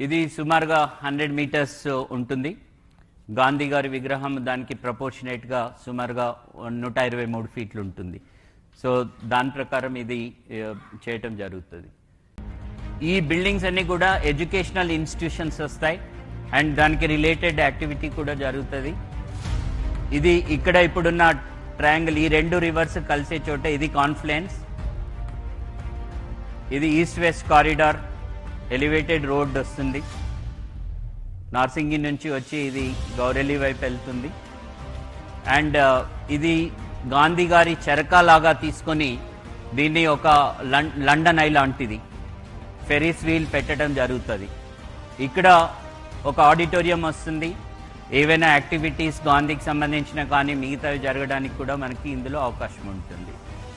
ఇది సుమారుగా 100 మీటర్స్ ఉంటుంది. గాంధీ గారి విగ్రహం దానికి ప్రపోర్షనేట్ గా సుమారుగా 123 ఫీట్లు ఉంటుంది. సో దాని ప్రకారం ఇది చేయటం జరుగుతుంది. ఈ బిల్డింగ్స్ అన్ని కూడా ఎడ్యుకేషనల్ ఇన్స్టిట్యూషన్స్ వస్తాయి అండ్ దానికి రిలేటెడ్ యాక్టివిటీ కూడా జరుగుతుంది. ఇది ఇక్కడ ఇప్పుడున్న ట్రయాంగిల్, ఈ రెండు రివర్స్ కలిసే చోట ఇది కాన్ఫ్లుయెన్స్. ఇది east west corridor, elevated road వస్తుంది. నార్సింగి నుంచి వచ్చి ఇది గౌరెల్లి వైపు వెళ్తుంది. అండ్ ఇది గాంధీ గారి చెరకాలాగా తీసుకొని దీన్ని ఒక లండన్ ఐ లాంటిది ఫెరీస్ వీల్ పెట్టడం జరుగుతుంది. ఇక్కడ ఒక ఆడిటోరియం వస్తుంది. ఏవైనా యాక్టివిటీస్ గాంధీకి సంబంధించిన కానీ మిగతావి జరగడానికి కూడా మనకి ఇందులో అవకాశం ఉంటుంది.